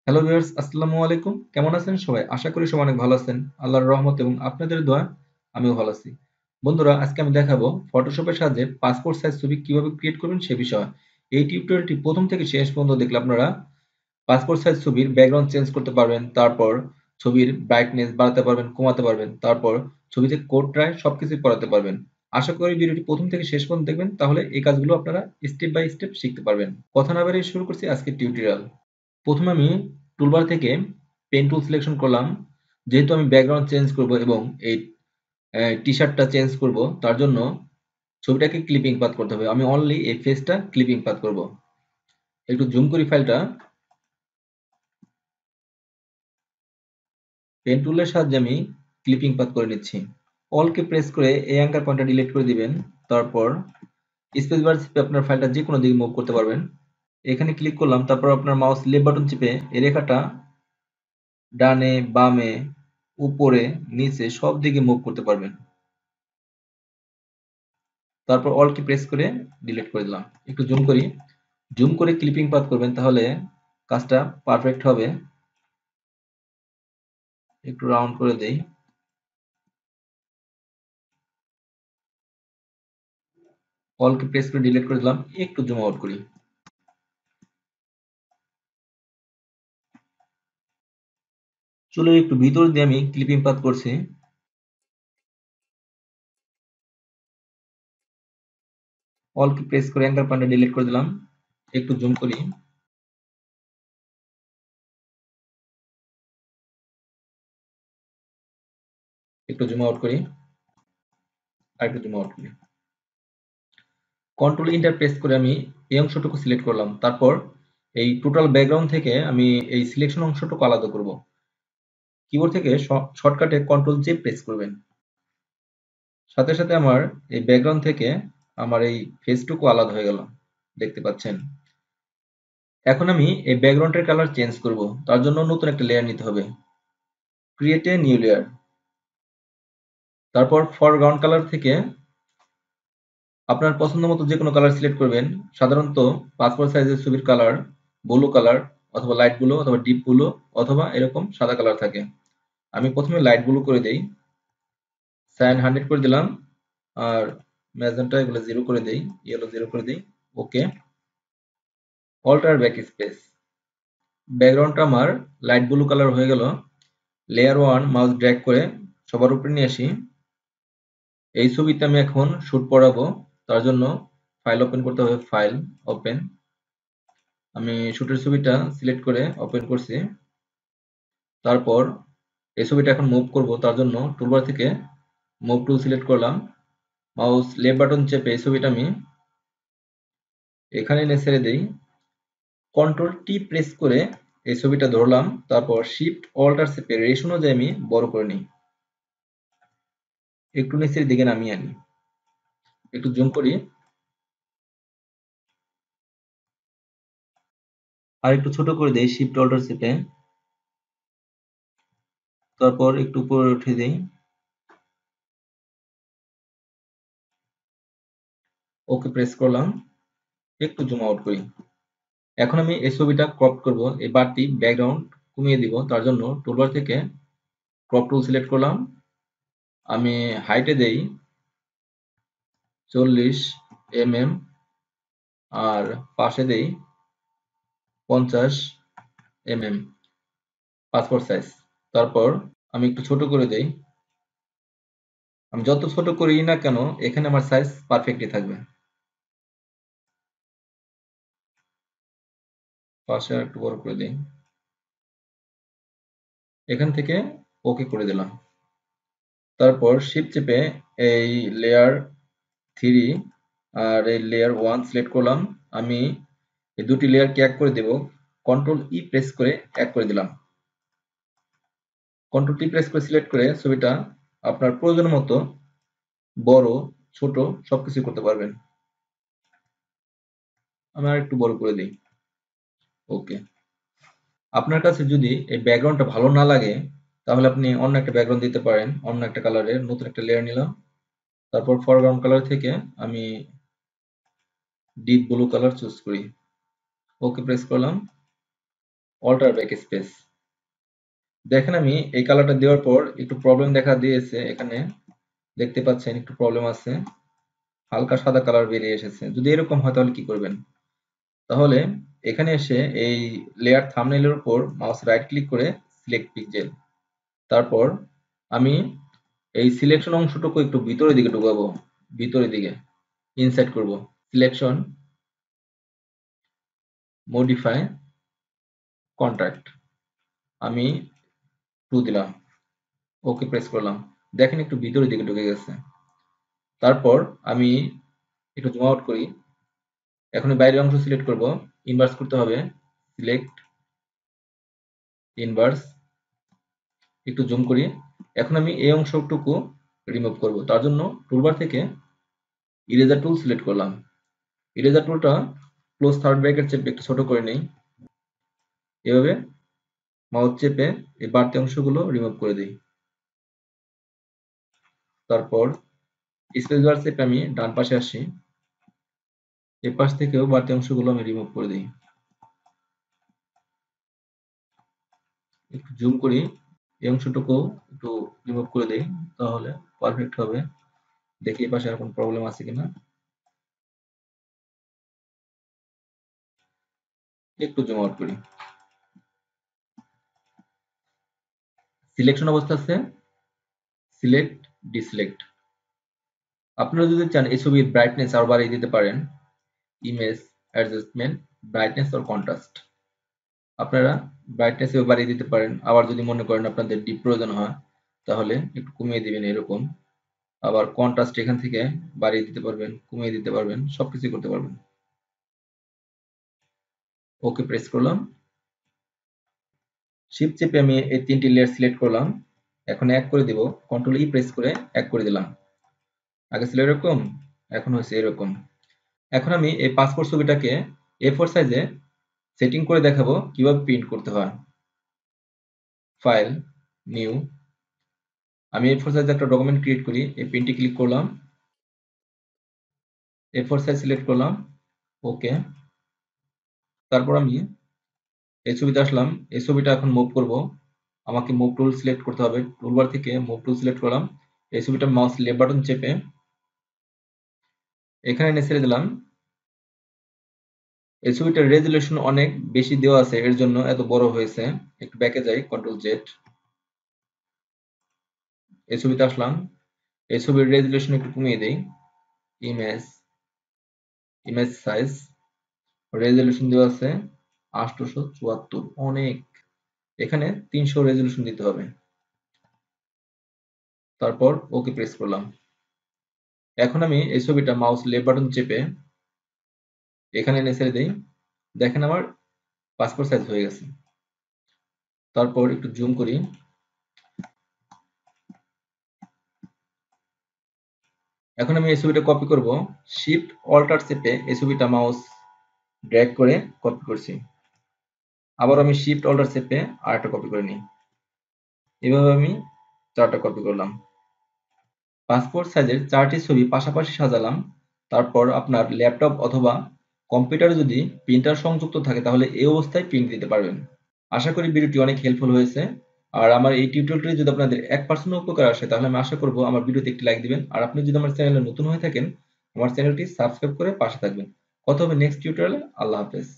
Hello viewers, আসসালামু আলাইকুম। কেমন আছেন সবাই? আশা করি সবাই অনেক ভালো আছেন। আল্লাহর রহমত এবং আপনাদের দোয়ায় আমিও ভালো আছি। বন্ধুরা, আজকে আমি দেখাবো ফটোশপের সাহায্যে পাসপোর্ট সাইজ ছবি কিভাবে ক্রিয়েট করবেন সে বিষয়ে। এই টিউটোরিয়ালটি প্রথম থেকে শেষ পর্যন্ত দেখলে আপনারা পাসপোর্ট সাইজ ছবির ব্যাকগ্রাউন্ড চেঞ্জ করতে পারবেন, তারপর ছবির ব্রাইটনেস বাড়াতে পারবেন, কমাতে পারবেন, তারপর ছবিতে কোড ড্রাই সবকিছুই করাতে পারবেন। আশা করি ভিডিওটি প্রথম থেকে শেষ পর্যন্ত দেখবেন, তাহলে এই কাজগুলো আপনারা স্টেপ বাই স্টেপ শিখতে পারবেন। কথা না বাড়িয়ে শুরু করছি আজকের টিউটোরিয়াল। প্রথমে আমি টুলবার থেকে পেন টুল সিলেকশন করলাম। যেহেতু আমি ব্যাকগ্রাউন্ড চেঞ্জ করব এবং এই টি শার্টটা চেঞ্জ করব, তার জন্য ছবিটাকে ক্লিপিং পাথ করতে হবে। আমি অনলি এই ফেসটা ক্লিপিং পাথ করব। একটু জুম করি ফাইলটা। পেন টুলের সাহায্যে আমি ক্লিপিং পাথ করে নিচ্ছি। অলকে প্রেস করে এই অ্যাঙ্কার পয়েন্টটা ডিলিট করে দিবেন। তারপর স্পেস বার চেপে আপনার ফাইলটা যে কোনো দিকে মুভ করতে পারবেন। এখানে ক্লিক করলাম, তারপর আপনার মাউস লেফট বাটন চেপে এই রেখাটা ডানে, বামে, উপরে, নিচে সব দিকে মুভ করতে পারবেন। তারপর অল কি প্রেস করে ডিলিট করে দিলাম। একটু জুম করি। জুম করে ক্লিপিং পাথ করবেন, তাহলে কাজটা পারফেক্ট হবে। একটু রাউন্ড করে দেই। অল কি প্রেস করে ডিলিট করে দিলাম। একটু জুম আউট করি। চুলের একটু ভিতর দিয়ে আমি ক্লিপিং পাথ করছি। অল কি প্রেস করে অ্যাঙ্কার পয়েন্টটা ডিলিট করে দিলাম। একটু জুম করি। একটু জুম আউট করি। আর একটু জুম আউট করি। কন্ট্রোল ইন্টার প্রেস করে আমি এই অংশটুকু সিলেক্ট করলাম। তারপর এই টোটাল ব্যাকগ্রাউন্ড থেকে আমি এই সিলেকশন অংশটুকু আলাদা করব। কিবোর্ড থেকে শর্টকাটে কন্ট্রোল জে প্রেস করবেন। সাথে সাথে আমার এই ব্যাকগ্রাউন্ড থেকে আমার এই ফেসটুকু আলাদা হয়ে গেল, দেখতে পাচ্ছেন। এখন আমি এই ব্যাকগ্রাউন্ডের কালার চেঞ্জ করব। তার জন্য নতুন একটা লেয়ার নিতে হবে। Create a new layer. তারপর ফরগ্রাউন্ড কালার থেকে আপনার পছন্দ মতো যে কোনো কালার সিলেক্ট করবেন। সাধারণত পাসপোর্ট সাইজের ছবির কালার ব্লু কালার, অথবা লাইট ব্লু, অথবা ডিপ ব্লু, অথবা এরকম সাদা কালার থাকে। আমি প্রথমে লাইট ব্লু করে দেই। সায়ান 100 করে দিলাম। আর ম্যাজেন্টা এগুলো 0 করে দেই। ইয়েলো 0 করে দেই। ওকে। Alter backspace. ব্যাকগ্রাউন্ডটা আমার লাইট ব্লু কালার হয়ে গেল। লেয়ার 1 মাউস ড্র্যাগ করে সবার উপরে নিয়ে আসি। এই ছবিতে আমি এখন শুট পড়াবো। তার জন্য ফাইল ওপেন করতে হবে। File open. আমি শুটের ছবিটা সিলেক্ট করে ওপেন করছি। তারপর এই ছবিটা এখন মুভ করব। তার জন্য টুলবার থেকে মুভ টুল সিলেক্ট করলাম। মাউস লেফট বাটন চেপে এই ছবিটা আমি এখানে এনে ছেড়ে দেই। কন্ট্রোল টি প্রেস করে এই ছবিটা ধরলাম। তারপর শিফট অল্টার চেপে রেশ অনুযায়ী আমি বড় করে নিই। একটু নিচের দিকে নামিয়ে আনি। একটু জুম করি। আর একটু ছোট করে দেই শিফট অল্টার চেপে। তারপর একটু উপরে উঠে দেই। ওকে প্রেস করলাম। একটু জুম আউট করি। এখন আমি এই ছবিটা ক্রপ করব। এই বাড়তি ব্যাকগ্রাউন্ড কমিয়ে দিব। তার জন্য টুলবার থেকে ক্রপ টুল সিলেক্ট করলাম। আমি হাইটে দেই 40 mm, আর পাশে দেই 50 mm পাসপোর্ট সাইজ। তারপর আমি একটু ছোট করে দেই। আমি যত ছোট করি না কেন, এখানে আমার সাইজ পারফেক্টলি থাকবে। পাশে একটু বড় করে দিই। এখান থেকে ওকে করে দিলাম। তারপর শিফট চেপে এই লেয়ার 3 আর এই লেয়ার 1 সিলেক্ট করলাম। আমি এই দুটি লেয়ারকে এক করে দেব। কন্ট্রোল ই প্রেস করে এক করে দিলাম। কন্ট্রোল টি প্রেস করে সিলেক্ট করে ছবিটা আপনার প্রয়োজন মতো বড়, ছোট সবকিছু করতে পারবেন। আমি আর একটু বড় করে দিই। ওকে। আপনার কাছে যদি এই ব্যাকগ্রাউন্ডটা ভালো না লাগে, তাহলে আপনি অন্য একটা ব্যাকগ্রাউন্ড দিতে পারেন। অন্য একটা কালারের নতুন একটা লেয়ার নিলাম। তারপর ফরগ্রাউন্ড কালার থেকে আমি ডিপ ব্লু কালার চুজ করি। ওকে প্রেস করলাম। Alter backspace. দেখেন আমি এই কালারটা দেওয়ার পর একটু প্রবলেম দেখা দিয়েছে, এখানে দেখতে পাচ্ছেন একটু প্রবলেম আছে, হালকা সাদা কালার বেরিয়ে এসেছে। যদি এরকম হয় তাহলে কি করবেন? তাহলে এখানে এসে এই লেয়ার থাম্বনেইলের উপর মাউস রাইট ক্লিক করে সিলেক্ট পিক্সেল, তারপর আমি এই সিলেকশন অংশটুকু একটু ভিতরের দিকে ঢুকাবো, ভিতরের দিকে ইনসাইড করব। সিলেকশন, মডিফাই, কন্ট্রাক্ট, আমি 2 দিলাম, ওকে প্রেস করলাম। দেখেন একটু ভিতরের দিকে ঢুকে গেছে। তারপর আমি একটু জুম আউট করি। এখন বাইরের অংশ সিলেক্ট করব, ইনভার্স করতে হবে, সিলেক্ট, ইনভার্স, একটু জুম করি। এখন আমি এই অংশটুকু রিমুভ করব। তার জন্য টুলবার থেকে ইরেজার টুল সিলেক্ট করলাম। ইরেজার টুলটা ক্লোজ থার্ড ব্র্যাকেট চেপে একটু ছোট করে নেই। এভাবে মাউস চেপে এই বাড়তি অংশগুলো রিমুভ করে দিই। তারপর স্পেস বার চেপে আমি ডান পাশে আসি, এ পাশ থেকেও বাড়তি অংশগুলো আমি রিমুভ করে দিই। একটু জুম করি, এই অংশটুকু একটু রিমুভ করে দেই, তাহলে পারফেক্ট হবে। দেখি এই পাশে আর কোনো প্রবলেম আছে কিনা। একটু জুম আউট করি। সিলেকশন অবস্থা আছে, সিলেক্ট, ডিসিলেক্ট। আপনারা যদি চান এই ছবির ব্রাইটনেস আরো বাড়িয়ে দিতে পারেন, image adjustment, brightness or contrast. আপনারা ব্রাইটনেস বাড়িয়ে দিতে পারেন। আবার যদি মনে করেন আপনাদের ডিপ প্রয়োজন হয় তাহলে একটু কমিয়ে দিবেন এরকম। আবার কন্ট্রাস্ট এখান থেকে বাড়িয়ে দিতে পারবেন, কমিয়ে দিতে পারবেন, সবকিছু করতে পারবেন। ওকে প্রেস করলাম। শিফট চেপে আমি এই 3টি লেয়ার সিলেক্ট করলাম। এখন এক করে দিব, কন্ট্রোল ই প্রেস করে এক করে দিলাম। আগে ছিল এরকম, এখন হয়েছে এরকম। এখন আমি এই পাসপোর্ট ছবিটাকে A4 সাইজে সেটিং করে দেখাবো কিভাবে প্রিন্ট করতে হয়। ফাইল, নিউ, আমি A4 সাইজে একটা ডকুমেন্ট ক্রিয়েট করি, এই প্রিন্টে ক্লিক করলাম, A4 সাইজ সিলেক্ট করলাম, ওকে। তারপর আমি এই ছবিতে আসলাম, এই ছবিটা এখন মুভ করব। আমাকে মুভ টুল সিলেক্ট করতে হবে, টুলবার থেকে মুভ টুল সিলেক্ট করলাম। এই ছবিটা মাউস লেফট বাটন চেপে এখানে এনে ছেড়ে দিলাম। এই ছবিটার রেজুলেশন অনেক বেশি দেওয়া আছে, এর জন্য এত বড় হয়েছে। একটু ব্যাকে যাই, কন্ট্রোল জেড। এই ছবিতে আসলাম, এই ছবির রেজুলেশন একটু কমিয়ে দেই। ইমেজ, ইমেজ সাইজ, রেজুলেশন দেওয়া আছে 874, অনেক। এখানে 300 রেজুলেশন দিতে হবে। তারপর ওকে প্রেস করলাম। এখন আমি এই ছবিটা মাউস লেফট বাটন চেপে এখানে এনে ছেড়ে দেই। দেখেন আমার পাসপোর্ট সাইজ হয়ে গেছে। তারপর একটু জুম করি। এখন আমি এই ছবিটা কপি করব, শিফট অল্টার চেপে এই ছবিটা মাউস ড্র্যাগ করে কপি করছি। আবার আমি শিফট অল্টার চেপে আরেকটা কপি করে নিই। এভাবে আমি 4টা কপি করলাম। পাসপোর্ট সাইজের 4টি ছবি পাশাপাশি সাজালাম। তারপর আপনার ল্যাপটপ অথবা কম্পিউটারে যদি প্রিন্টার সংযুক্ত থাকে তাহলে এই অবস্থায় প্রিন্ট দিতে পারবেন। আশা করি ভিডিওটি অনেক হেল্পফুল হয়েছে। আর আমার এই টিউটোরিয়ালটি যদি আপনাদের 1% উপকার আসে তাহলে আমি আশা করব আমার ভিডিওতে একটি লাইক দিবেন। আর আপনি যদি আমার চ্যানেলে নতুন হয়ে থাকেন আমার চ্যানেলটি সাবস্ক্রাইব করে পাশে থাকবেন। কথা হবে নেক্সট টিউটোরিয়ালে। আল্লাহ হাফেজ।